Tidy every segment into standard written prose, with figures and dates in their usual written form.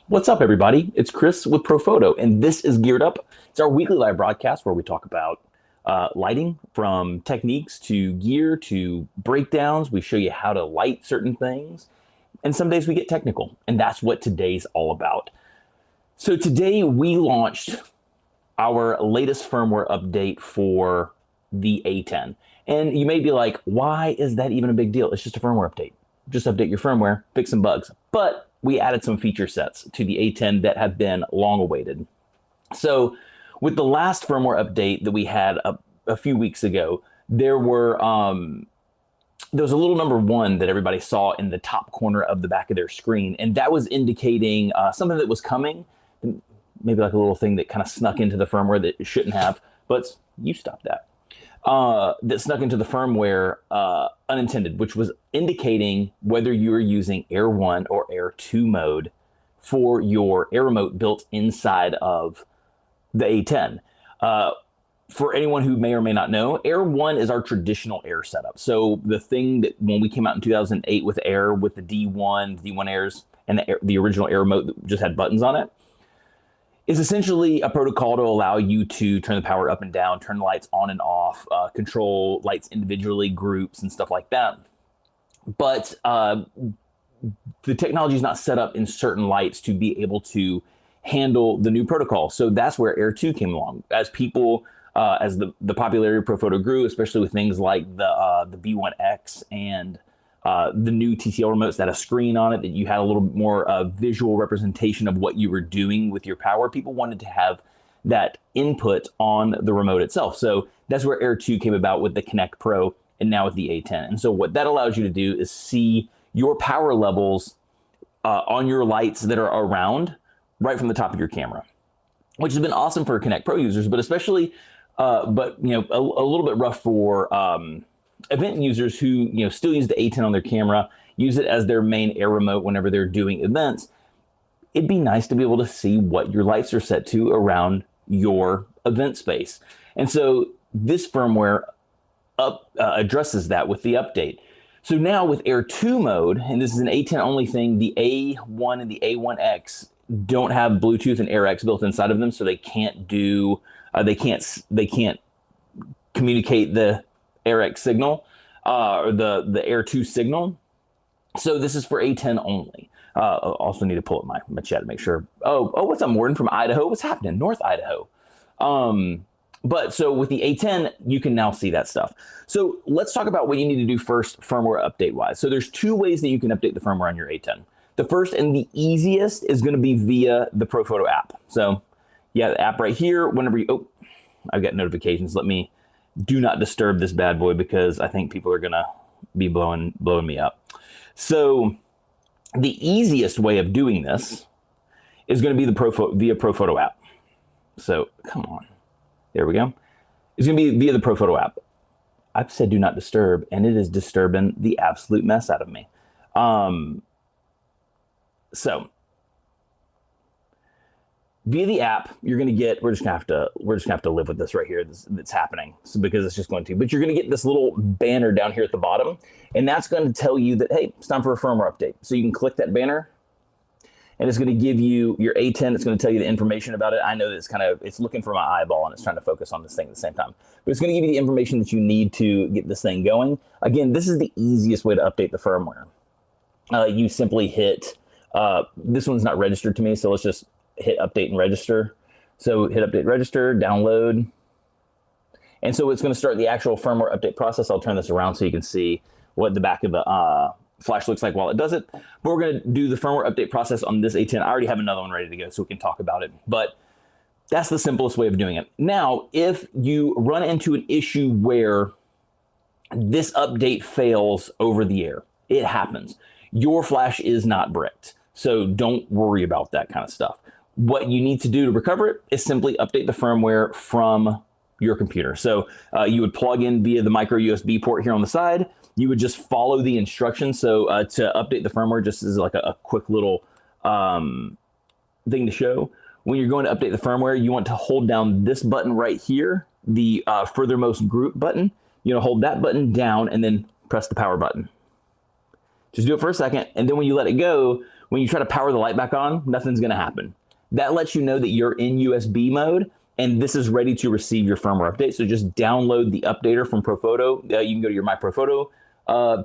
What's up, everybody? It's Chris with Profoto, and this is Geared Up. It's our weekly live broadcast where we talk about lighting, from techniques to gear to breakdowns. We show you how to light certain things, and some days we get technical, and that's what today's all about. So today we launched our latest firmware update for the A10. And you may be like, why is that even a big deal? It's just a firmware update. Just update your firmware, fix some bugs. But we added some feature sets to the A10 that have been long awaited. So with the last firmware update that we had a few weeks ago, there was a little number 1 that everybody saw in the top corner of the back of their screen, and that was indicating something that was coming, maybe like a little thing that kind of snuck into the firmware that it shouldn't have, but you stop that. That snuck into the firmware unintended, which was indicating whether you were using Air 1 or Air 2 mode for your air remote built inside of the A10. For anyone who may or may not know, Air 1 is our traditional Air setup. So the thing that when we came out in 2008 with Air, with the D1 Airs, and the original Air remote that just had buttons on it, is essentially a protocol to allow you to turn the power up and down, turn the lights on and off, control lights individually, groups, and stuff like that. But the technology is not set up in certain lights to be able to handle the new protocol. So that's where Air 2 came along. As people, as the popularity of Profoto grew, especially with things like the B1X and the new TTL remotes that had a screen on it, that you had a little bit more visual representation of what you were doing with your power. People wanted to have that input on the remote itself. So that's where Air 2 came about with the Connect Pro and now with the A10. And so what that allows you to do is see your power levels on your lights that are around right from the top of your camera, which has been awesome for Connect Pro users, but especially, but you know, a little bit rough for event users who still use the A10 on their camera, use it as their main air remote whenever they're doing events. It'd be nice to be able to see what your lights are set to around your event space. And so this firmware addresses that with the update. So now with Air 2 mode, and this is an A10 only thing, the A1 and the A1X don't have Bluetooth and AirX built inside of them, so they can't do, they can't communicate the AirX signal, or the Air 2 signal. So this is for A10 only. Also need to pull up my chat to make sure. Oh, what's up, Morton from Idaho? What's happening? North Idaho. But so with the A10, you can now see that stuff. So let's talk about what you need to do first firmware update wise. So there's 2 ways that you can update the firmware on your A10. The first and the easiest is going to be via the Profoto app. So yeah, the app right here, whenever you, I've got notifications. Let me do not disturb this bad boy because I think people are gonna be blowing me up. So the easiest way of doing this is going to be the via Profoto app. So come on, there we go. It's going to be via the Profoto app. I've said do not disturb, and it is disturbing the absolute mess out of me. So via the app, you're going to get, we're just going to have to live with this right here that's happening. So because it's just going to, but you're going to get this little banner down here at the bottom, and that's going to tell you that, hey, it's time for a firmware update. So you can click that banner, and it's going to give you your A10. It's going to tell you the information about it. I know that it's looking for my eyeball, and it's trying to focus on this thing at the same time. But it's going to give you the information that you need to get this thing going. Again, this is the easiest way to update the firmware. You simply hit, this one's not registered to me, so let's just hit update and register. So hit update, register, download. And so it's going to start the actual firmware update process. I'll turn this around so you can see what the back of the flash looks like while it does it. But we're going to do the firmware update process on this A10. I already have another one ready to go, so we can talk about it. But that's the simplest way of doing it. Now, if you run into an issue where this update fails over the air, it happens. Your flash is not bricked, so don't worry about that kind of stuff. What you need to do to recover it is simply update the firmware from your computer. So you would plug in via the micro USB port here on the side. You would just follow the instructions. So to update the firmware, just as like a quick little thing to show, when you're going to update the firmware, you want to hold down this button right here, the furthermost group button. You know, hold that button down and then press the power button. Just do it for a second, and then when you let it go, when you try to power the light back on, nothing's going to happen. That lets you know that you're in USB mode, and this is ready to receive your firmware update. So just download the updater from Profoto. You can go to your My Profoto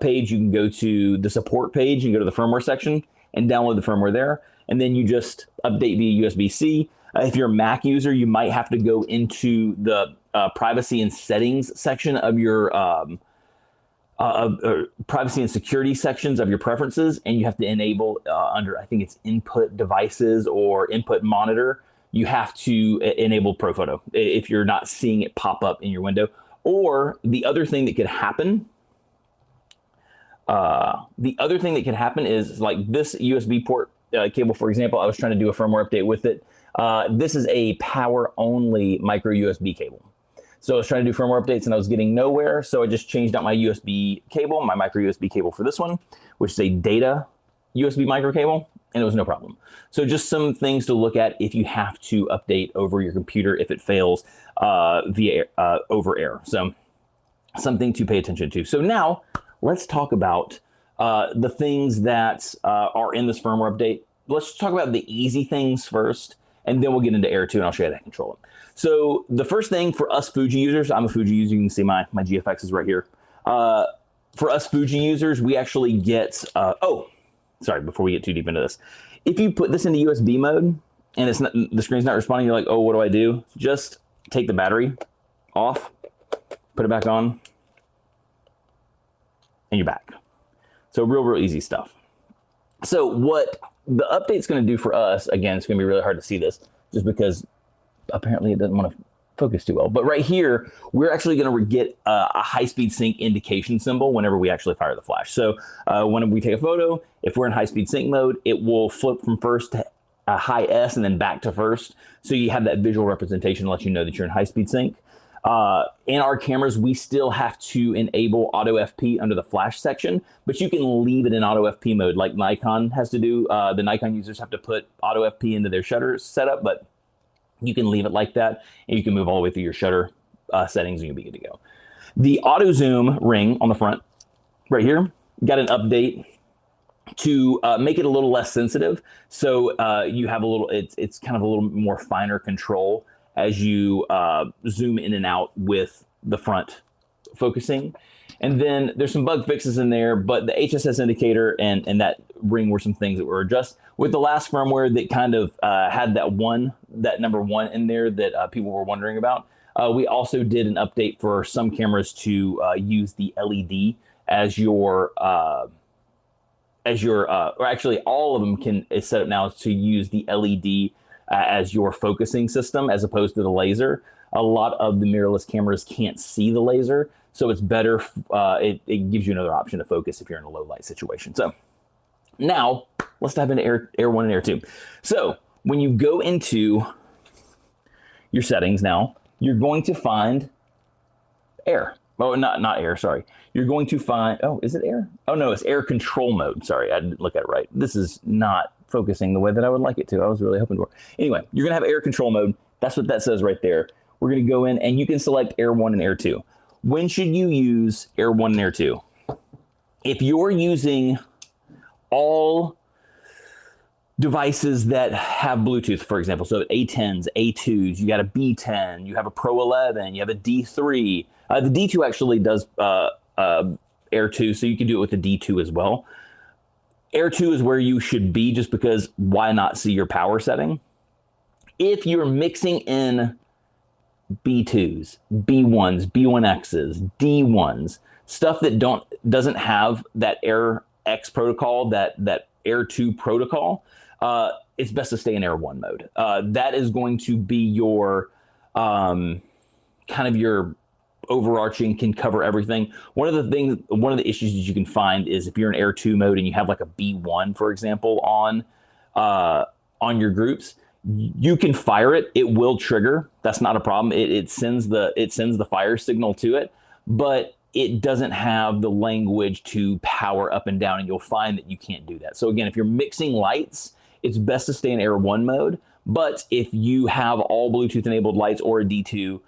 page. You can go to the support page and go to the firmware section and download the firmware there. And then you just update via USB-C. If you're a Mac user, you might have to go into the privacy and settings section of your privacy and security sections of your preferences, and you have to enable under, I think it's input devices or input monitor, you have to enable Profoto if you're not seeing it pop up in your window. Or the other thing that could happen, is like this USB port cable, for example. I was trying to do a firmware update with it. This is a power only micro USB cable. So I was trying to do firmware updates and I was getting nowhere. So I just changed out my USB cable, my micro USB cable for this one, which is a data USB micro cable, and it was no problem. So just some things to look at if you have to update over your computer if it fails via over air. So something to pay attention to. So now let's talk about the things that are in this firmware update. Let's talk about the easy things first, and then we'll get into Air 2 and I'll show you how to control it. So the first thing for us Fuji users, I'm a Fuji user, you can see my GFX is right here. For us Fuji users, we actually get, oh, sorry, before we get too deep into this. If you put this into USB mode and it's not, the screen's not responding, you're like, oh, what do I do? Just take the battery off, put it back on, and you're back. So real easy stuff. So what the update's going to do for us, again, it's going to be really hard to see this just because apparently it doesn't want to focus too well. But right here, we're actually going to get a high-speed sync indication symbol whenever we actually fire the flash. So when we take a photo, if we're in high-speed sync mode, it will flip from first to a high S and then back to first. So you have that visual representation to let you know that you're in high-speed sync. In our cameras, we still have to enable auto FP under the flash section, but you can leave it in auto FP mode like Nikon has to do. The Nikon users have to put auto FP into their shutter setup, but you can leave it like that, and you can move all the way through your shutter settings, and you'll be good to go. The auto zoom ring on the front, right here, got an update to make it a little less sensitive. So you have a little, it's kind of a little more finer control as you zoom in and out with the front focusing. And then there's some bug fixes in there, but the HSS indicator and that ring were some things that were adjusted. With the last firmware that kind of had that number one in there that people were wondering about, we also did an update for some cameras to use the LED as your, or actually all of them is set up now to use the LED as your focusing system as opposed to the laser. A lot of the mirrorless cameras can't see the laser, so it's better, it gives you another option to focus if you're in a low light situation. So now let's dive into Air 1 and Air 2. So when you go into your settings now, you're going to find Air. Oh, not Air, sorry. You're going to find, oh, is it Air? Oh no, it's Air control mode. Sorry, I didn't look at it right. This is not focusing the way that I would like it to. I was really hoping for. Anyway, you're gonna have Air control mode. That's what that says right there. We're gonna go in and you can select Air 1 and Air 2. When should you use Air 1 and Air 2? If you're using all devices that have Bluetooth, for example, so A10s, A2s, you got a B10, you have a Pro 11, you have a D3. The D2 actually does Air 2, so you can do it with the D2 as well. Air 2 is where you should be just because why not see your power setting? If you're mixing in B2s, B1s, B1Xs, D1s, stuff that doesn't have that Air X protocol, that Air 2 protocol, it's best to stay in Air 1 mode. That is going to be your kind of your overarching, can cover everything. One of the issues that you can find is if you're in Air 2 mode and you have like a B1, for example, on your groups, You can fire it. It will trigger. That's not a problem. It sends the fire signal to it, but it doesn't have the language to power up and down, and you'll find that you can't do that. So again, if you're mixing lights, it's best to stay in Air 1 mode. But if you have all Bluetooth enabled lights or a D2,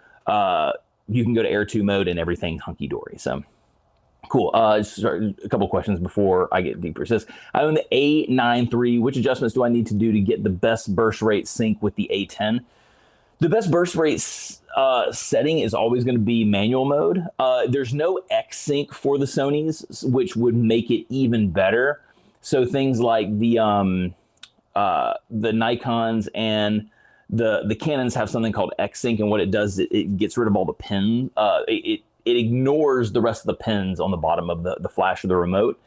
you can go to Air 2 mode and everything hunky dory. So cool. Sorry, a couple questions before I get deeper. It says, I own the A9 III. Which adjustments do I need to do to get the best burst rate sync with the A10? The best burst rate setting is always going to be manual mode. There's no X sync for the Sonys, which would make it even better. So things like the Nikons and the Canons have something called X sync, and what it does, it gets rid of all the pins. It ignores the rest of the pins on the bottom of the flash or the remote.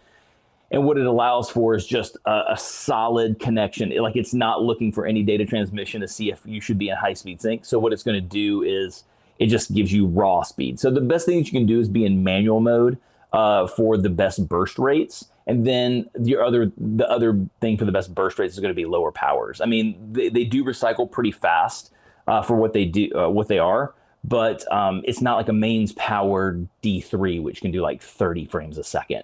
And what it allows for is just a solid connection. It's not looking for any data transmission to see if you should be in high-speed sync. So what it's going to do is it just gives you raw speed. So the best thing that you can do is be in manual mode for the best burst rates. And then the other thing for the best burst rates is going to be lower powers. I mean, they do recycle pretty fast for what they do, what they are. But it's not like a mains powered D3, which can do like 30 frames a second,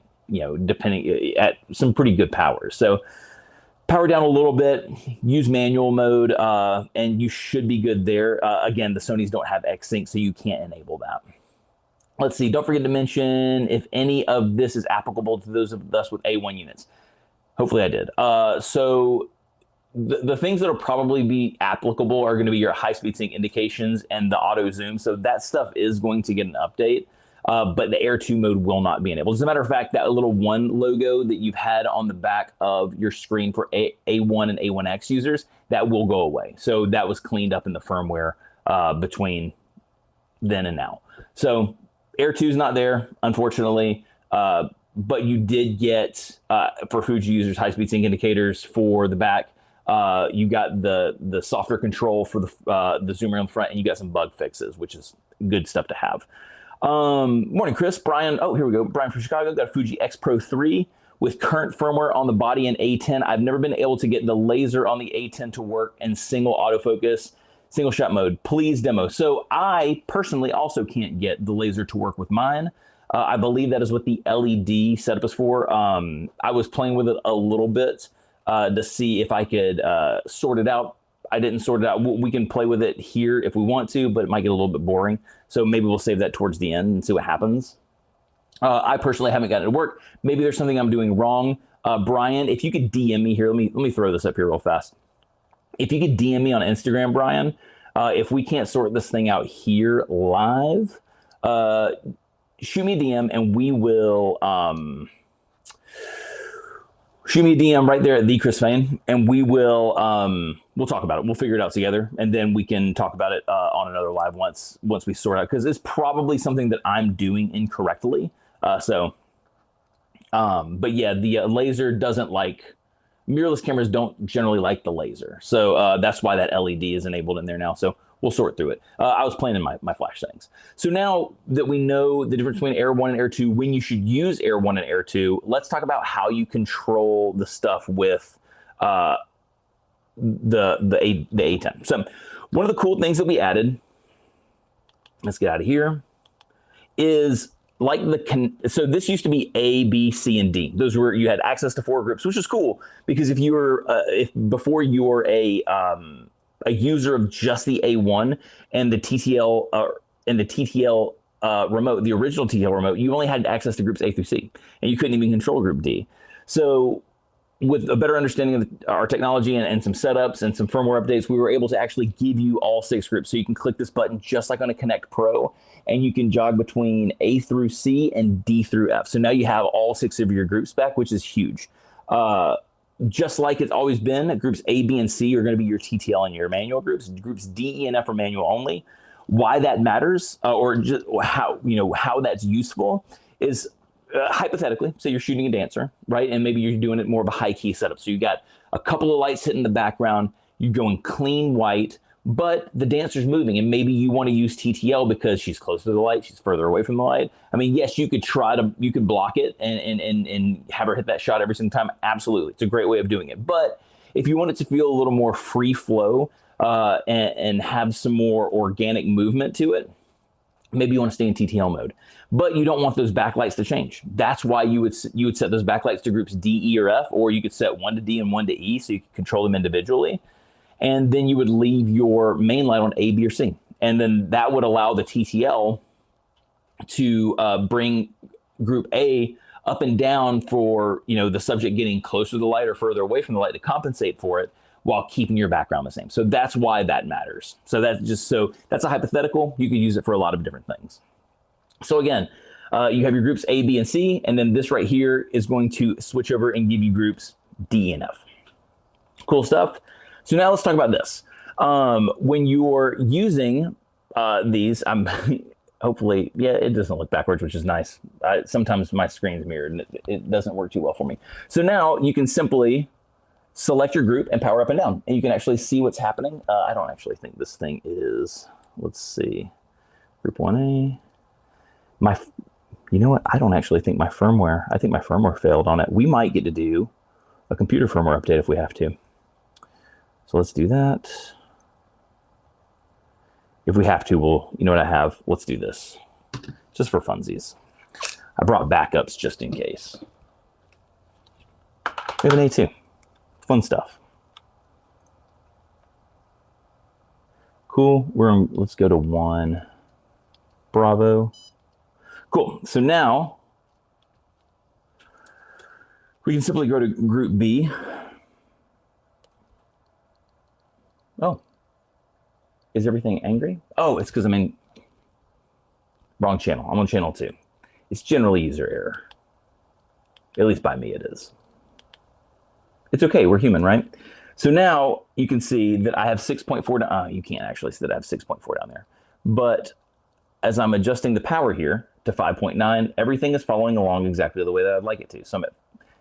depending at some pretty good powers. So power down a little bit, use manual mode, and you should be good there. Again, the Sonys don't have X sync, so you can't enable that. Let's see. Don't forget to mention if any of this is applicable to those of us with A1 units. Hopefully I did. So the things that will probably be applicable are going to be your high-speed sync indications and the auto zoom. So that stuff is going to get an update, but the Air 2 mode will not be enabled. As a matter of fact, that little 1 logo that you've had on the back of your screen for A1 and A1X users, that will go away. So that was cleaned up in the firmware between then and now. So Air 2 is not there, unfortunately. But you did get, for Fuji users, high-speed sync indicators for the back. You got the software control for the zoomer on the front, and you got some bug fixes, which is good stuff to have. Morning, Chris. Brian. Oh, here we go. Brian from Chicago. Got a Fuji X Pro 3 with current firmware on the body and A10. I've never been able to get the laser on the A10 to work in single autofocus, single shot mode. Please demo. So I personally also can't get the laser to work with mine. I believe that is what the LED setup is for. I was playing with it a little bit to see if I could sort it out. I didn't sort it out. We can play with it here if we want to, but it might get a little bit boring. So maybe we'll save that towards the end and see what happens. I personally haven't gotten it to work. Maybe there's something I'm doing wrong. Brian, if you could DM me here, let me throw this up here real fast. If you could DM me on Instagram, Brian, if we can't sort this thing out here live, shoot me a DM and we will shoot me a DM right there at the Chris Fain, and we will we'll talk about it. We'll figure it out together, and then we can talk about it on another live once we sort out, because it's probably something that I'm doing incorrectly. But yeah, the laser doesn't like, mirrorless cameras don't generally like the laser, so that's why that LED is enabled in there now. So we'll sort through it. I was playing in my flash settings. So now that we know the difference between Air 1 and Air 2, when you should use Air 1 and Air 2, let's talk about how you control the stuff with the A10. So one of the cool things that we added, let's get out of here, is like so this used to be A, B, C, and D. Those were, you had access to 4 groups, which is cool, because if you were before you were a user of just the A1 and the TTL remote, the original TTL remote, you only had access to groups A through C, and you couldn't even control group D. So with a better understanding of our technology and some setups and some firmware updates, we were able to actually give you all 6 groups. So you can click this button just like on a Connect Pro, and you can jog between A through C and D through F. So now you have all 6 of your groups back, which is huge. Just like it's always been, groups A, B, and C are going to be your TTL and your manual groups. Groups D, E, and F are manual only. Why that matters, or just how that's useful, is hypothetically, say you're shooting a dancer, right? And maybe you're doing it more of a high key setup. So you got a couple of lights hitting the background, you're going clean white, but the dancer's moving, and maybe you want to use TTL because she's closer to the light, she's further away from the light. I mean, yes, you could you could block it and have her hit that shot every single time. Absolutely. It's a great way of doing it. But If you want it to feel a little more free flow and have some more organic movement to it, maybe you want to stay in TTL mode, but you don't want those backlights to change. That's why you would set those backlights to groups D, E, or F, or you could set one to D and one to E so you could control them individually. And then you would leave your main light on A, B, or C. And then that would allow the TTL to bring group A up and down for, you know, the subject getting closer to the light or further away from the light to compensate for it while keeping your background the same. So that's why that matters. So that's a hypothetical. You could use it for a lot of different things. So again, you have your groups A, B, and C, and then this right here is going to switch over and give you groups D and F. Cool stuff. So now let's talk about this. When you're using these, I'm hopefully, yeah, it doesn't look backwards, which is nice. Sometimes my screen's mirrored and it doesn't work too well for me. So now you can simply select your group and power up and down, and you can actually see what's happening. I don't actually think this thing is, let's see, group 1A. You know what? I don't actually think my firmware, I think my firmware failed on it. We might get to do a computer firmware update if we have to. So let's do that. If we have to, you know what I have? Let's do this, just for funsies. I brought backups just in case. We have an A2. Fun stuff. Cool. Let's go to 1 Bravo. Cool. So now we can simply go to group B. Oh, is everything angry? Oh, it's because I'm in wrong channel. I'm on channel 2. It's generally user error. At least by me it is. It's okay, we're human, right? So now you can see that I have 6.4 down. You can't actually see that I have 6.4 down there. But as I'm adjusting the power here to 5.9, everything is following along exactly the way that I'd like it to. So I'm at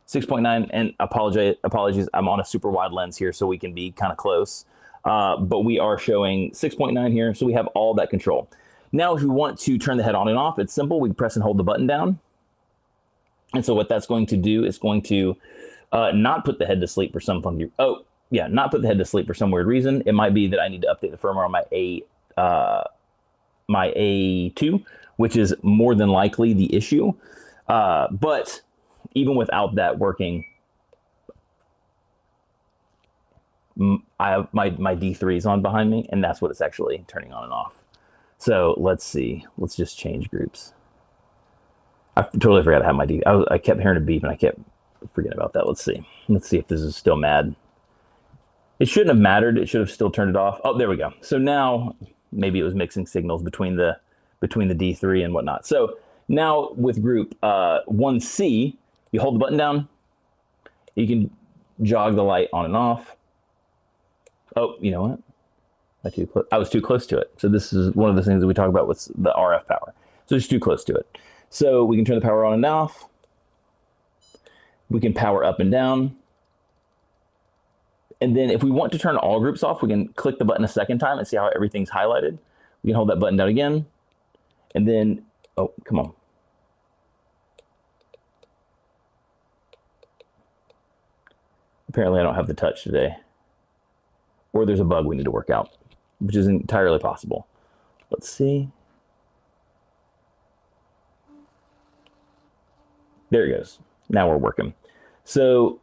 6.9, and apologies, I'm on a super wide lens here so we can be kind of close. But we are showing 6.9 here, so we have all that control. Now, if we want to turn the head on and off, it's simple. We press and hold the button down. And so what that's going to do is going to not put the head to sleep for some fun. Not put the head to sleep for some weird reason. It might be that I need to update the firmware on my A2, which is more than likely the issue. But even without that working, I have my D3 is on behind me, and that's what it's actually turning on and off. So let's see. Let's just change groups. I totally forgot to have my D. I kept hearing a beep, and I kept forgetting about that. Let's see. Let's see if this is still mad. It shouldn't have mattered. It should have still turned it off. Oh, there we go. So now maybe it was mixing signals between the D3 and whatnot. So now with group 1C, you hold the button down. You can jog the light on and off. Oh, you know what? I was too close to it. So this is one of the things that we talk about with the RF power. So it's too close to it. So we can turn the power on and off. We can power up and down. And then if we want to turn all groups off, we can click the button a second time and see how everything's highlighted. We can hold that button down again. And then, oh, come on. Apparently I don't have the touch today. Or there's a bug we need to work out, which is entirely possible. Let's see. There it goes. Now we're working. So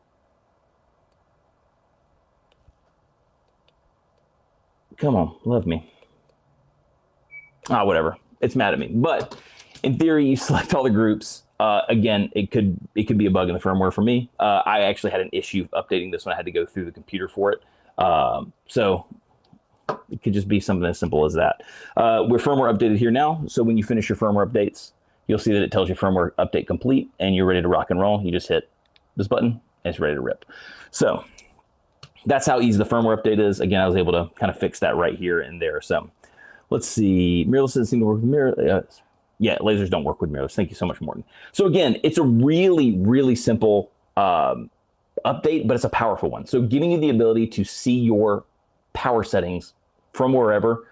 come on, love me. Whatever. It's mad at me. But in theory, you select all the groups. Again, it could be a bug in the firmware for me. I actually had an issue updating this one. I had to go through the computer for it. So it could just be something as simple as that. We're firmware updated here now. So when you finish your firmware updates, you'll see that it tells you firmware update complete and you're ready to rock and roll. You just hit this button and it's ready to rip. So that's how easy the firmware update is. Again, I was able to kind of fix that right here and there. So let's see. Mirrorless doesn't seem to work with mirrorless. Yeah, lasers don't work with mirrorless. Thank you so much, Morton. So again, it's a really, really simple update, but it's a powerful one. So giving you the ability to see your power settings from wherever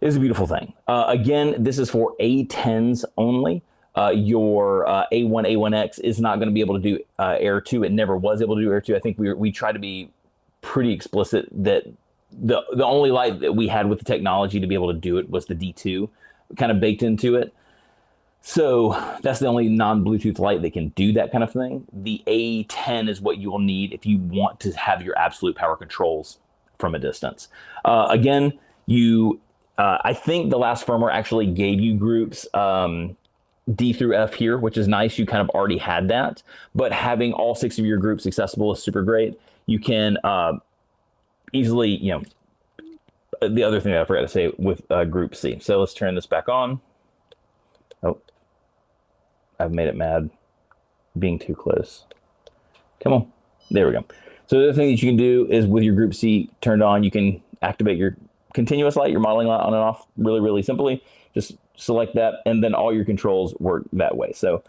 is a beautiful thing. Again, this is for A10s only. Your A1, A1X is not going to be able to do Air 2. It never was able to do Air 2. I think we try to be pretty explicit that the only light that we had with the technology to be able to do it was the D2 kind of baked into it. So that's the only non-Bluetooth light that can do that kind of thing. The A10 is what you will need if you want to have your absolute power controls from a distance. Again, I think the last firmware actually gave you groups D through F here, which is nice. You kind of already had that, but having all 6 of your groups accessible is super great. You can easily, you know, the other thing that I forgot to say with group C. So let's turn this back on. Oh, I've made it mad being too close. Come on. There we go. So the other thing that you can do is with your group C turned on, you can activate your continuous light, your modeling light on and off really, really simply. Just select that, and then all your controls work that way. So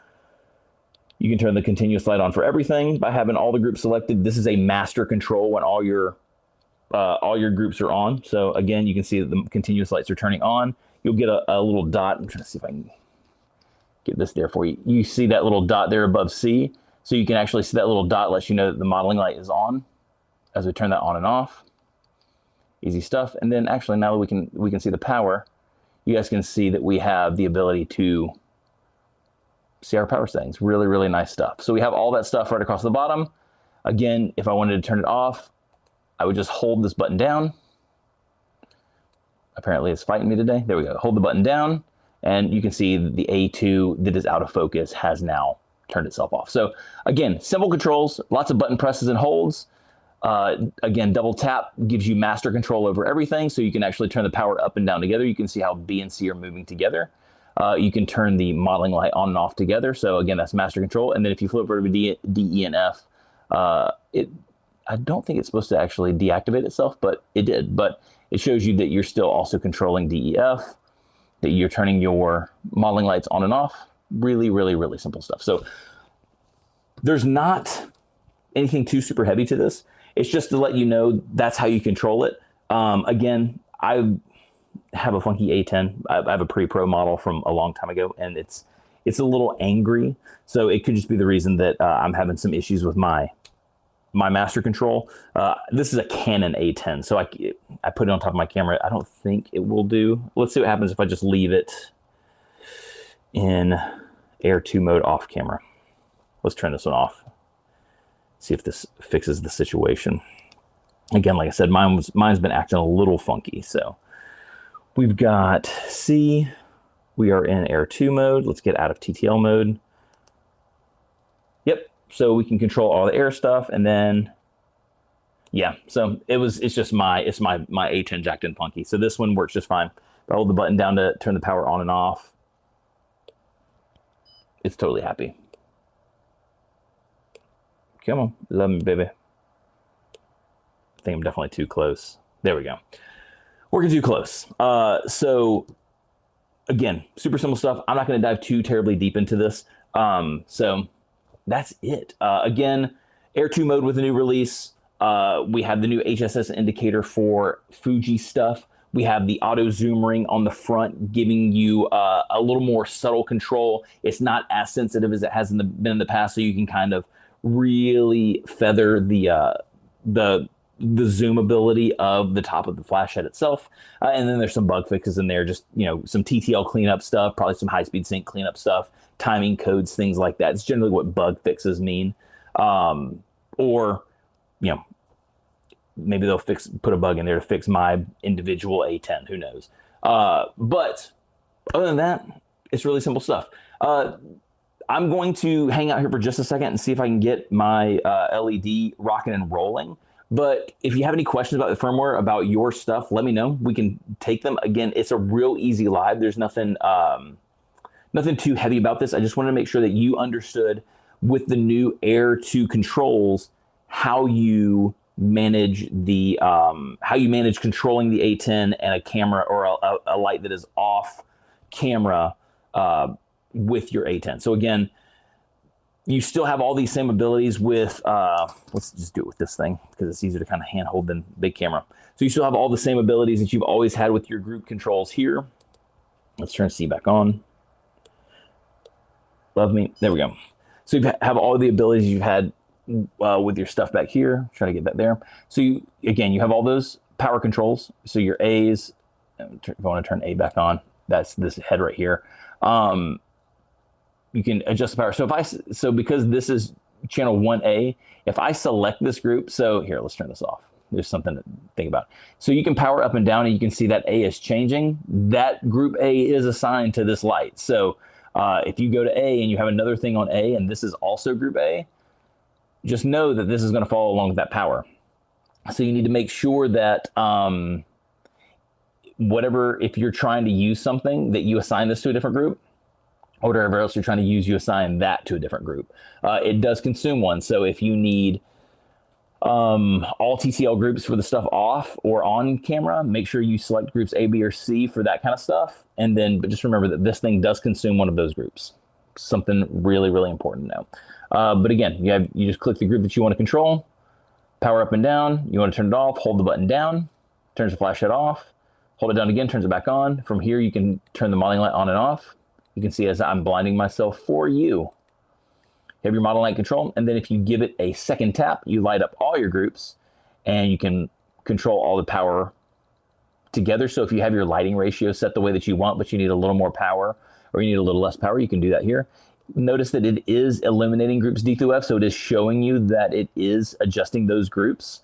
you can turn the continuous light on for everything by having all the groups selected. This is a master control when all your groups are on. So again, you can see that the continuous lights are turning on. You'll get a little dot. I'm trying to see if I can get this there for you. You see that little dot there above C. So you can actually see that little dot lets you know that the modeling light is on as we turn that on and off. Easy stuff. And then actually now we can see the power. You guys can see that we have the ability to see our power settings. Really, really nice stuff. So we have all that stuff right across the bottom. Again, if I wanted to turn it off, I would just hold this button down. Apparently it's fighting me today. There we go. Hold the button down, and you can see the A2 that is out of focus has now turned itself off. So again, simple controls, lots of button presses and holds. Again, double tap gives you master control over everything, so you can actually turn the power up and down together. You can see how B and C are moving together. You can turn the modeling light on and off together. So again, that's master control. And then if you flip over to D, E, and F, I don't think it's supposed to actually deactivate itself, but it did. But it shows you that you're still also controlling D, E, F, that you're turning your modeling lights on and off. Really, really, really simple stuff. So there's not anything too super heavy to this. It's just to let you know that's how you control it. Again, I have a funky A10. I have a pre-pro model from a long time ago, and it's a little angry. So it could just be the reason that I'm having some issues with my master control. This is a Canon A10, so I put it on top of my camera. I don't think it will do. Let's see what happens if I just leave it in Air 2 mode off camera. Let's turn this one off. See if this fixes the situation. Again, like I said, mine's been acting a little funky. So we've got C. We are in Air 2 mode. Let's get out of TTL mode. Yep. So we can control all the air stuff, and then yeah. So it's just my A10 jacked in funky. So this one works just fine. If I hold the button down to turn the power on and off, it's totally happy. Come on, love me, baby. I think I'm definitely too close. There we go. Working too close. So again, super simple stuff. I'm not going to dive too terribly deep into this. So that's it. Again, Air 2 mode with a new release. We have the new HSS indicator for Fuji stuff. We have the auto zoom ring on the front, giving you a little more subtle control. It's not as sensitive as it has been in the past, so you can kind of really feather the zoom ability of the top of the flash head itself. And then there's some bug fixes in there, just, you know, some TTL cleanup stuff, probably some high-speed sync cleanup stuff, timing codes, things like that. It's generally what bug fixes mean. Or, you know, maybe they'll put a bug in there to fix my individual A10, who knows. But other than that, it's really simple stuff. I'm going to hang out here for just a second and see if I can get my LED rocking and rolling. But if you have any questions about the firmware, about your stuff, let me know. We can take them. Again, it's a real easy live. There's nothing too heavy about this. I just wanted to make sure that you understood with the new Air 2 controls how you manage controlling the A10 and a camera or a light that is off camera with your A10. So again, you still have all these same abilities with, let's just do it with this thing because it's easier to kind of handhold than big camera. So you still have all the same abilities that you've always had with your group controls here. Let's turn C back on. Love me. There we go. So you have all the abilities you've had with your stuff back here. Try to get that there. So again, you have all those power controls. So your A's, if I want to turn A back on, that's this head right here. You can adjust the power. So because this is channel 1A, if I select this group, so here, let's turn this off. There's something to think about. So you can power up and down, and you can see that A is changing. That group A is assigned to this light. So if you go to A and you have another thing on A, and this is also group A, just know that this is going to follow along with that power. So you need to make sure that if you're trying to use something, that you assign this to a different group, or whatever else you're trying to use, you assign that to a different group. It does consume one. So if you need all TCL groups for the stuff off or on camera, make sure you select groups A, B, or C for that kind of stuff. And then, but just remember that this thing does consume one of those groups. Something really, really important to know. But again, you just click the group that you want to control, power up and down. You want to turn it off, hold the button down, turns the flashlight off, hold it down again, turns it back on. From here, you can turn the modeling light on and off. You can see as I'm blinding myself for you. You have your model light control, and then if you give it a second tap, you light up all your groups, and you can control all the power together. So if you have your lighting ratio set the way that you want, but you need a little more power or you need a little less power, you can do that here. Notice that it is eliminating groups D through F, so it is showing you that it is adjusting those groups.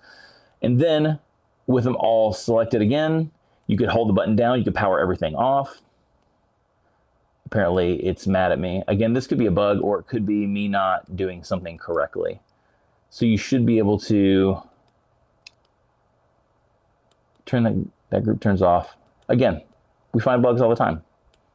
And then with them all selected again, you could hold the button down, you could power everything off. Apparently it's mad at me. Again, this could be a bug, or it could be me not doing something correctly. So you should be able to turn that group turns off. Again, we find bugs all the time.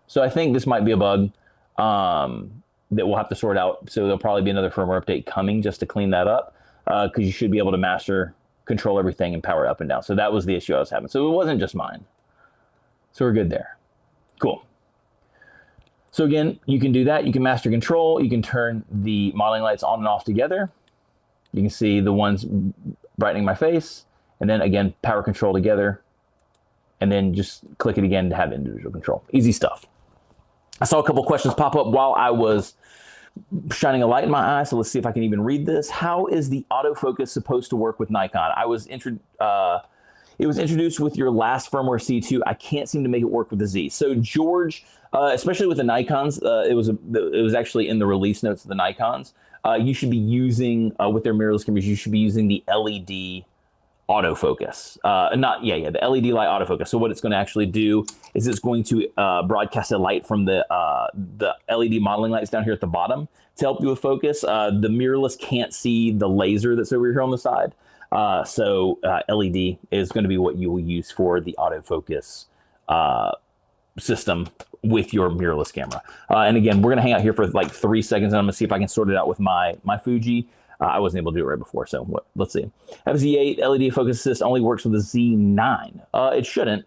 So I think this might be a bug that we'll have to sort out. So there'll probably be another firmware update coming just to clean that up, because you should be able to control everything and power up and down. So that was the issue I was having. So it wasn't just mine. So we're good there. Cool. So again, you can do that. You can master control. You can turn the modeling lights on and off together. You can see the ones brightening my face. And then again, power control together. And then just click it again to have individual control. Easy stuff. I saw a couple questions pop up while I was shining a light in my eye. So let's see if I can even read this. How is the autofocus supposed to work with Nikon? It was introduced with your last firmware C2. I can't seem to make it work with the Z. So George, especially with the Nikons, it was actually in the release notes of the Nikons. You should be using, with their mirrorless cameras, you should be using the LED autofocus. The LED light autofocus. So what it's going to actually do is it's going to broadcast a light from the LED modeling lights down here at the bottom to help you with focus. The mirrorless can't see the laser that's over here on the side. So LED is going to be what you will use for the autofocus system with your mirrorless camera. And again, we're going to hang out here for like 3 seconds, and I'm going to see if I can sort it out with my Fuji. I wasn't able to do it right before, so let's see. I have Z8 LED focus assist only works with the Z9. It shouldn't.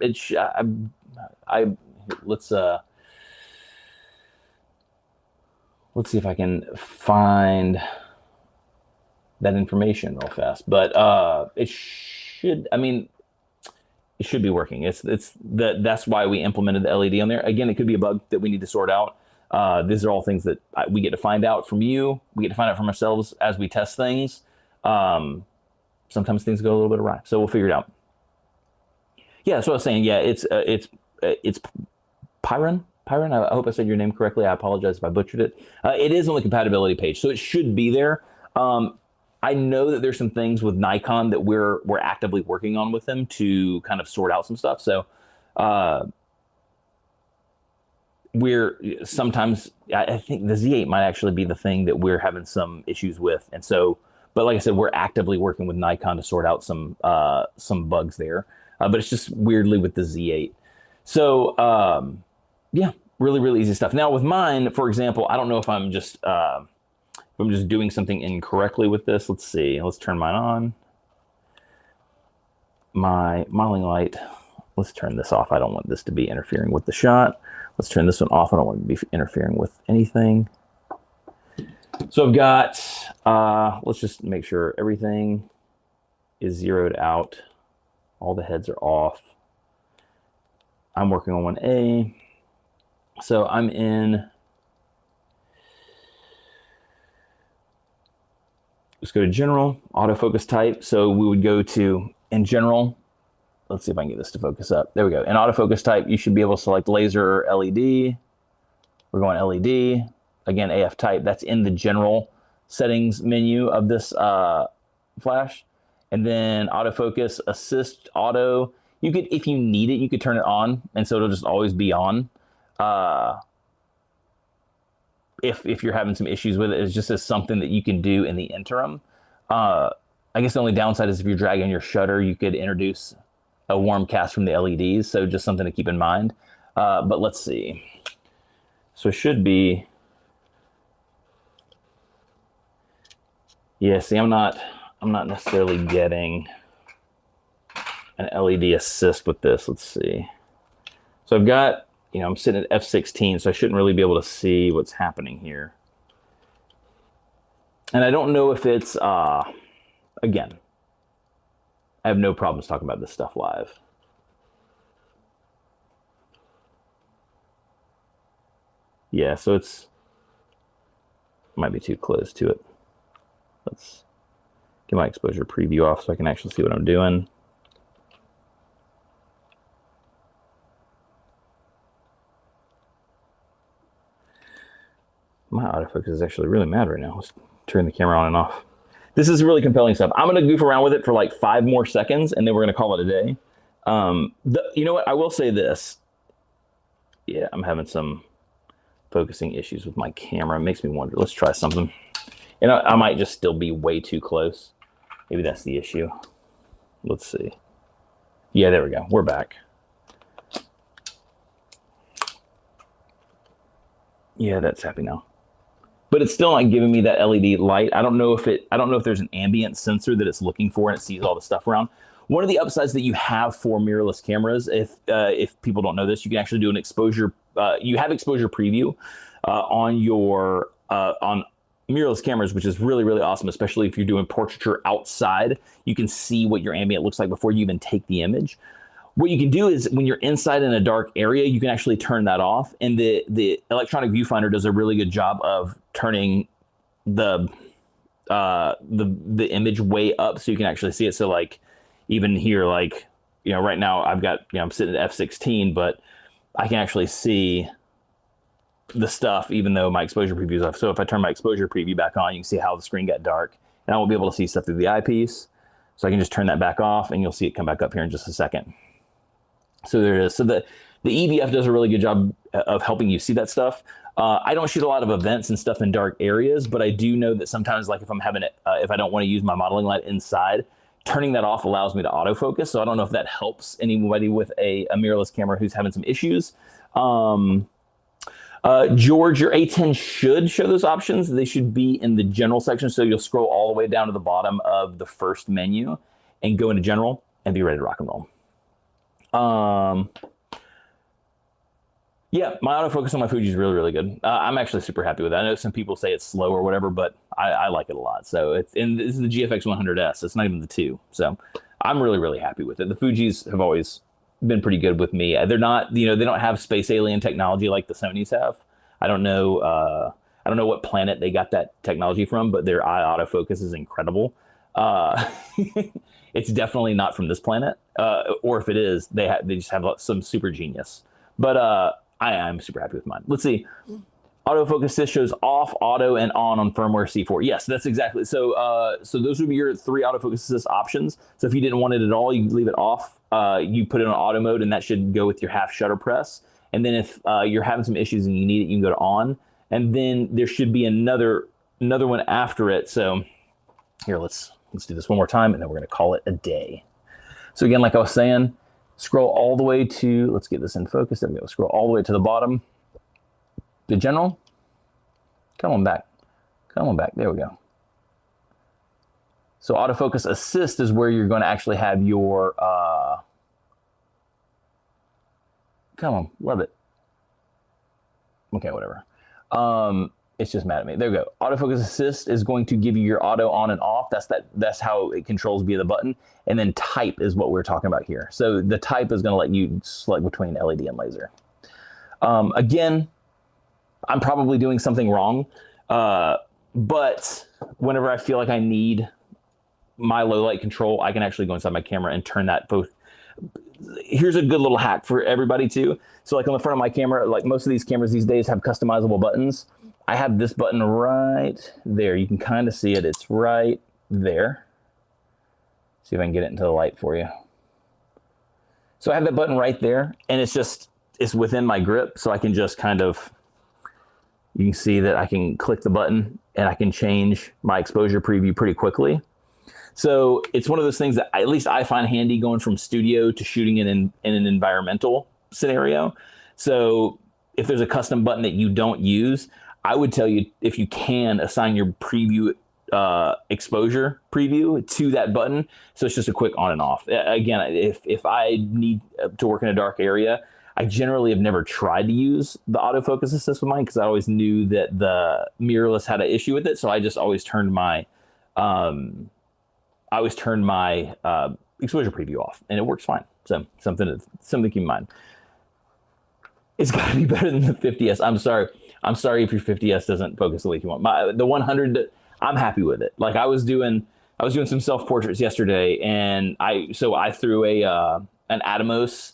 Let's see if I can find that information real fast. But it should. I mean, it should be working. That's why we implemented the LED on there. Again, it could be a bug that we need to sort out. These are all things that we get to find out from you. We get to find out from ourselves as we test things. Sometimes things go a little bit awry, so we'll figure it out. Yeah, that's what I was saying. Yeah, it's Pyron. Pyron, I hope I said your name correctly. I apologize if I butchered it. It is on the compatibility page, so it should be there. I know that there's some things with Nikon that we're actively working on with them to kind of sort out some stuff. So sometimes I think the Z8 might actually be the thing that we're having some issues with, and so. But like I said, we're actively working with Nikon to sort out some bugs there. But it's just weirdly with the Z8. So yeah, really, really easy stuff. Now with mine, for example, I don't know if I'm just doing something incorrectly with this. Let's see. Let's turn mine on. My modeling light. Let's turn this off. I don't want this to be interfering with the shot. Let's turn this one off. I don't want it to be interfering with anything. So I've got, let's just make sure everything is zeroed out. All the heads are off. I'm working on 1A. So I'm in Let's go to general, autofocus type. So we would go to, in general, let's see if I can get this to focus up. There we go. In autofocus type, you should be able to select laser or LED. We're going LED. Again, AF type, that's in the general settings menu of this flash. And then autofocus, assist, auto. You could, if you need it, you could turn it on, and so it'll just always be on. If you're having some issues with it, it's just as something that you can do in the interim. I guess the only downside is if you're dragging your shutter, you could introduce a warm cast from the LEDs, so just something to keep in mind. But let's see. So it should be, yeah, see, I'm not necessarily getting an LED assist with this. Let's see. So I've got, you know, I'm sitting at F16, so I shouldn't really be able to see what's happening here. And I don't know if it's, again, I have no problems talking about this stuff live. Yeah, so it's, might be too close to it. Let's get my exposure preview off so I can actually see what I'm doing. My autofocus is actually really mad right now. Let's turn the camera on and off. This is really compelling stuff. I'm going to goof around with it for like 5 more seconds, and then we're going to call it a day. You know what? I will say this. Yeah, I'm having some focusing issues with my camera. It makes me wonder. Let's try something. And I might just still be way too close. Maybe that's the issue. Let's see. Yeah, there we go. We're back. Yeah, that's happy now. But it's still not giving me that LED light. I don't know if there's an ambient sensor that it's looking for and it sees all the stuff around. One of the upsides that you have for mirrorless cameras, if people don't know this, you can actually do an exposure. You have exposure preview on your on mirrorless cameras, which is really, really awesome, especially if you're doing portraiture outside. You can see what your ambient looks like before you even take the image. What you can do is when you're inside in a dark area, you can actually turn that off. And the electronic viewfinder does a really good job of turning the image way up so you can actually see it. So like even here, like, you know, right now I've got, you know, I'm sitting at F16, but I can actually see the stuff even though my exposure preview is off. So if I turn my exposure preview back on, you can see how the screen got dark, and I won't be able to see stuff through the eyepiece. So I can just turn that back off and you'll see it come back up here in just a second. So there it is. So the EVF does a really good job of helping you see that stuff. I don't shoot a lot of events and stuff in dark areas, but I do know that sometimes, like if I'm having it, if I don't want to use my modeling light inside, turning that off allows me to autofocus. So I don't know if that helps anybody with a mirrorless camera who's having some issues. George, your A10 should show those options. They should be in the general section. So you'll scroll all the way down to the bottom of the first menu and go into general and be ready to rock and roll. Yeah, my autofocus on my Fuji is really, really good. I'm actually super happy with that. I know some people say it's slow or whatever, but I like it a lot. So and this is the GFX 100S. It's not even the 2. So I'm really, really happy with it. The Fujis have always been pretty good with me. They're not, you know, they don't have space alien technology like the Sonys have. I don't know what planet they got that technology from, but their eye autofocus is incredible. It's definitely not from this planet, or if it is, they just have some super genius. But I'm super happy with mine. Let's see. Autofocus assist shows off, auto, and on firmware C4. Yes, that's exactly. So so those would be your 3 autofocus assist options. So if you didn't want it at all, you leave it off. You put it on auto mode, and that should go with your half shutter press. And then if you're having some issues and you need it, you can go to on. And then there should be another one after it. So here, let's do this one more time, and then we're going to call it a day. So again, like I was saying, scroll all the way to, let's get this in focus. There we go. Scroll all the way to the bottom. The general. Come on back. Come on back. There we go. So autofocus assist is where you're going to actually have your, come on, love it. Okay, whatever. It's just mad at me. There we go. Autofocus assist is going to give you your auto on and off. That's how it controls via the button. And then type is what we're talking about here. So the type is going to let you select between LED and laser. Again, I'm probably doing something wrong. But whenever I feel like I need my low light control, I can actually go inside my camera and turn that. Here's a good little hack for everybody too. So like on the front of my camera, like most of these cameras these days have customizable buttons. I have this button right there. You can kind of see it. It's right there. See if I can get it into the light for you. So I have that button right there, and it's within my grip, so I can just kind of, you can see that I can click the button and I can change my exposure preview pretty quickly. So it's one of those things that at least I find handy going from studio to shooting in an environmental scenario. So if there's a custom button that you don't use, I would tell you, if you can, assign your preview exposure preview to that button, so it's just a quick on and off. Again, if I need to work in a dark area, I generally have never tried to use the autofocus assist with mine because I always knew that the mirrorless had an issue with it, so I just always turned my exposure preview off, and it works fine. So something to keep in mind. It's got to be better than the 50s. I'm sorry if your 50s doesn't focus the way you want. The 100. I'm happy with it. Like I was doing some self portraits yesterday, and I threw an Atomos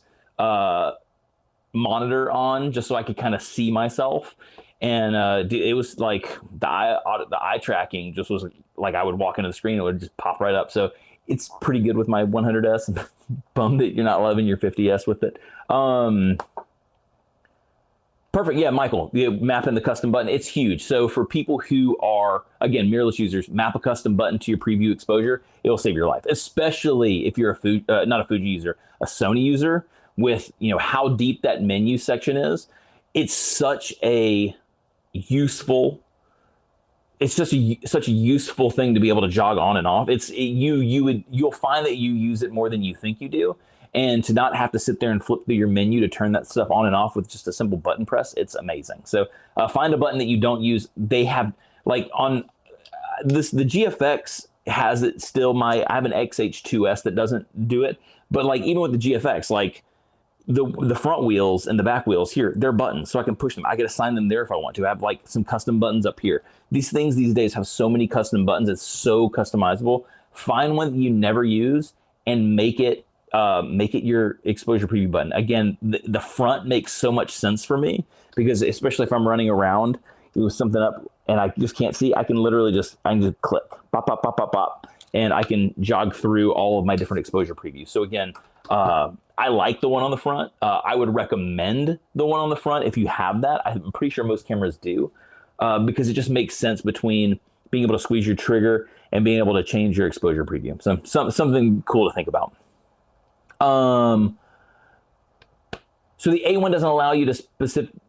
monitor on just so I could kind of see myself, and it was like the eye tracking just was like I would walk into the screen, it would just pop right up. So it's pretty good with my 100S. Bummed that you're not loving your 50S with it. Perfect. Yeah, Michael, mapping the custom button, it's huge. So for people who are, again, mirrorless users, map a custom button to your preview exposure. It'll save your life, especially if you're not a Fuji user, a Sony user, with how deep that menu section is. It's such a useful. It's just such a useful thing to be able to jog on and off. You'll find that you use it more than you think you do. And to not have to sit there and flip through your menu to turn that stuff on and off with just a simple button press, it's amazing. So find a button that you don't use. They have, like on the GFX has it still. I have an XH2S that doesn't do it. But like even with the GFX, like the front wheels and the back wheels here, they're buttons, so I can push them. I can assign them there if I want to. I have like some custom buttons up here. These things these days have so many custom buttons. It's so customizable. Find one that you never use and make it your exposure preview button. Again, the front makes so much sense for me because especially if I'm running around with something up and I just can't see, I can just click, pop, pop, pop, pop, pop, and I can jog through all of my different exposure previews. So again, I like the one on the front. I would recommend the one on the front if you have that. I'm pretty sure most cameras do, because it just makes sense between being able to squeeze your trigger and being able to change your exposure preview. So something cool to think about. So the A1 doesn't allow you to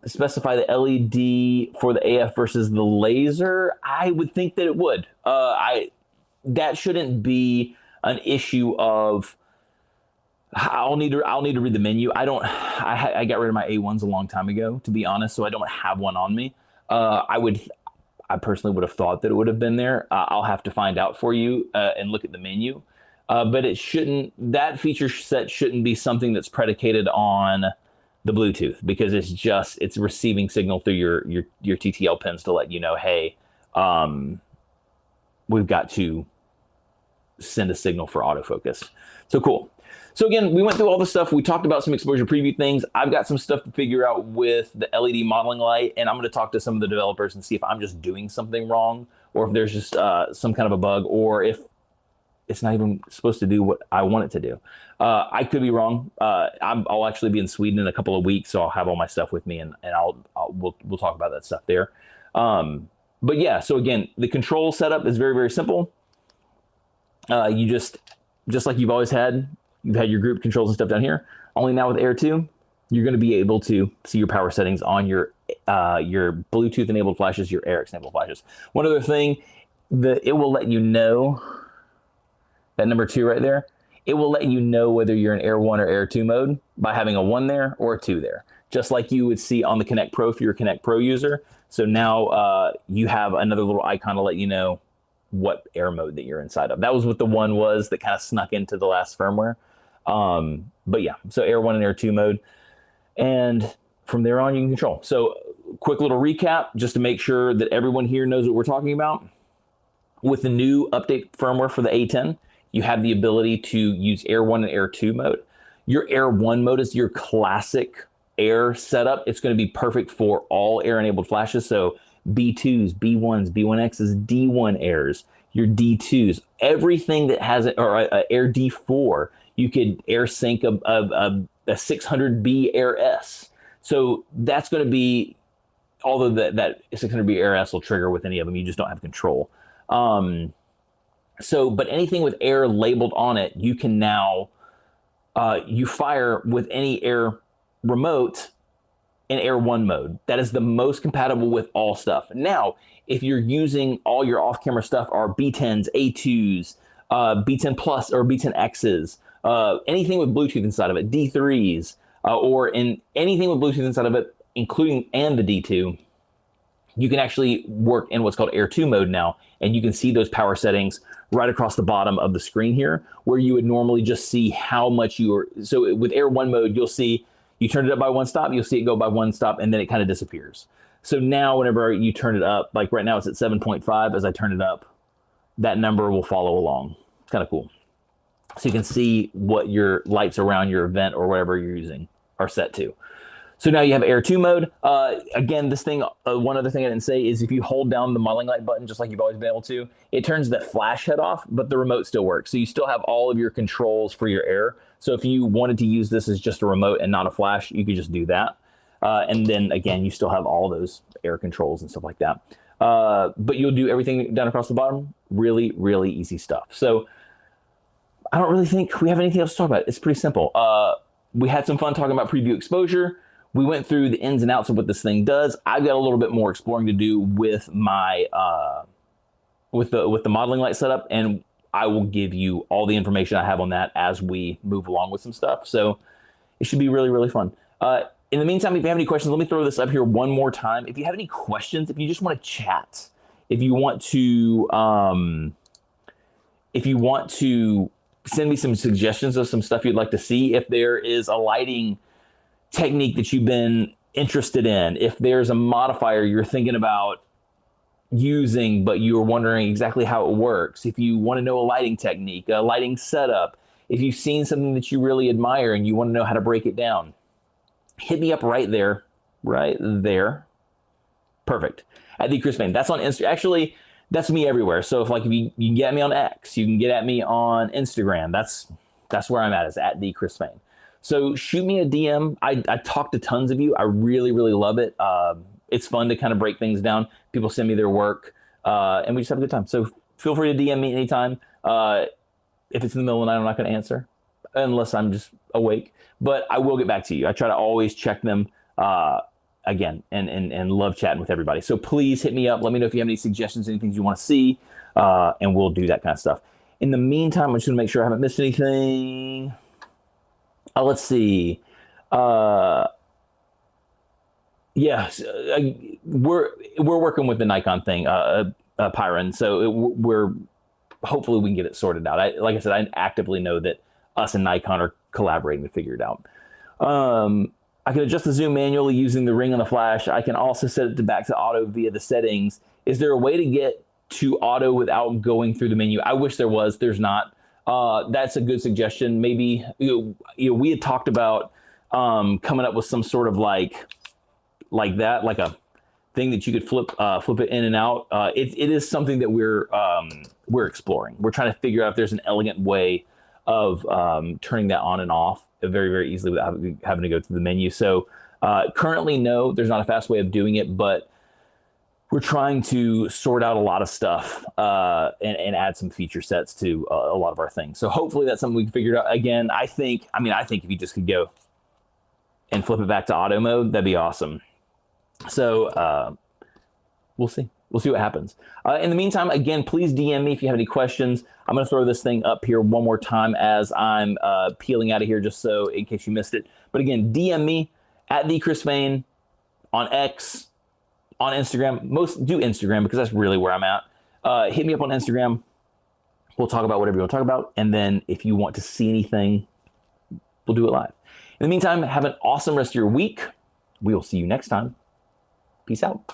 specify the LED for the AF versus the laser. I would think that it would. That shouldn't be an issue of. I'll need to read the menu. I got rid of my A1s a long time ago, to be honest, so I don't have one on me. I personally would have thought that it would have been there. I'll have to find out for you and look at the menu. But it shouldn't. That feature set shouldn't be something that's predicated on the Bluetooth, because it's receiving signal through your TTL pins to let you know, hey, we've got to send a signal for autofocus. So cool. So again, we went through all the stuff. We talked about some exposure preview things. I've got some stuff to figure out with the LED modeling light, and I'm going to talk to some of the developers and see if I'm just doing something wrong, or if there's just some kind of a bug, or if it's not even supposed to do what I want it to do. I could be wrong. I'll actually be in Sweden in a couple of weeks, so I'll have all my stuff with me, and we'll talk about that stuff there. But yeah, so again, the control setup is very, very simple. You just like you've always had. You've had your group controls and stuff down here. Only now with Air 2, you're going to be able to see your power settings on your Bluetooth enabled flashes, your AirX enabled flashes. One other thing, it will let you know, that number 2 right there, it will let you know whether you're in Air 1 or Air 2 mode by having a 1 there or a 2 there, just like you would see on the Connect Pro if you're a Connect Pro user. So now you have another little icon to let you know what air mode that you're inside of. That was what the 1 was that kind of snuck into the last firmware. But yeah, so Air 1 and Air 2 mode. And from there on, you can control. So quick little recap, just to make sure that everyone here knows what we're talking about. With the new update firmware for the A10, you have the ability to use Air 1 and Air 2 mode. Your Air 1 mode is your classic Air setup. It's going to be perfect for all Air-enabled flashes, so B2s, B1s, B1Xs, D1 Airs, your D2s, everything that has it, or Air D4, you could Air sync a 600B Air S. So that's going to be, although that 600B Air S will trigger with any of them, you just don't have control. But anything with Air labeled on it, you can now, you fire with any Air remote in Air 1 mode. That is the most compatible with all stuff. Now, if you're using all your off-camera stuff are B10s, A2s, B10 Plus or B10Xs, anything with Bluetooth inside of it, D3s, or in anything with Bluetooth inside of it, including and the D2, you can actually work in what's called Air 2 mode now, and you can see those power settings right across the bottom of the screen here, where you would normally just see how much you are. So with Air 1 mode, you'll see you turned it up by 1 stop, you'll see it go by 1 stop, and then it kind of disappears. So now whenever you turn it up, like right now it's at 7.5, as I turn it up, that number will follow along. It's kind of cool. So you can see what your lights around your event or whatever you're using are set to. So now you have Air 2 mode. Again, this thing, one other thing I didn't say is if you hold down the modeling light button, just like you've always been able to, it turns that flash head off, but the remote still works. So you still have all of your controls for your Air. So if you wanted to use this as just a remote and not a flash, you could just do that. And then again, you still have all those Air controls and stuff like that. But you'll do everything down across the bottom. Really, really easy stuff. So I don't really think we have anything else to talk about. It's pretty simple. We had some fun talking about preview exposure. We went through the ins and outs of what this thing does. I've got a little bit more exploring to do with my with the modeling light setup, and I will give you all the information I have on that as we move along with some stuff. So it should be really, really fun. In the meantime, if you have any questions, let me throw this up here one more time. If you have any questions, if you just want to chat, if you want to send me some suggestions of some stuff you'd like to see, if there is a lighting technique that you've been interested in, if there's a modifier you're thinking about using but you're wondering exactly how it works, if you want to know a lighting technique, a lighting setup, if you've seen something that you really admire and you want to know how to break it down, hit me up right there. Perfect. At the Chris Payne. That's on Instagram. Actually, that's me everywhere. So if you can get me on X, you can get at me on Instagram. That's where I'm at, is at the Chris Payne. So shoot me a DM. I talk to tons of you. I really, really love it. It's fun to kind of break things down. People send me their work, and we just have a good time. So feel free to DM me anytime. If it's in the middle of the night, I'm not going to answer unless I'm just awake. But I will get back to you. I try to always check them again, and love chatting with everybody. So please hit me up. Let me know if you have any suggestions, anything you want to see, and we'll do that kind of stuff. In the meantime, I'm just going to make sure I haven't missed anything. Let's see. Yes, we're working with the Nikon thing, Pyron. So we're hopefully we can get it sorted out. Like I said, I actively know that us and Nikon are collaborating to figure it out. I can adjust the zoom manually using the ring on the flash. I can also set it back to auto via the settings. Is there a way to get to auto without going through the menu? I wish there was. There's not. That's a good suggestion. Maybe we had talked about coming up with some sort of like a thing that you could flip it in and out. It is something that we're exploring. We're trying to figure out if there's an elegant way of turning that on and off very, very easily without having to go through the menu. So currently, no, there's not a fast way of doing it, but we're trying to sort out a lot of stuff and add some feature sets to a lot of our things. So hopefully that's something we can figure out. Again, I think if you just could go and flip it back to auto mode, that'd be awesome. So we'll see. We'll see what happens. In the meantime, again, please DM me if you have any questions. I'm going to throw this thing up here one more time as I'm peeling out of here, just so in case you missed it. But again, DM me at the Chris Payne on X, on Instagram. Most do Instagram because that's really where I'm at. Hit me up on Instagram. We'll talk about whatever you want to talk about. And then if you want to see anything, we'll do it live. In the meantime, have an awesome rest of your week. We will see you next time. Peace out.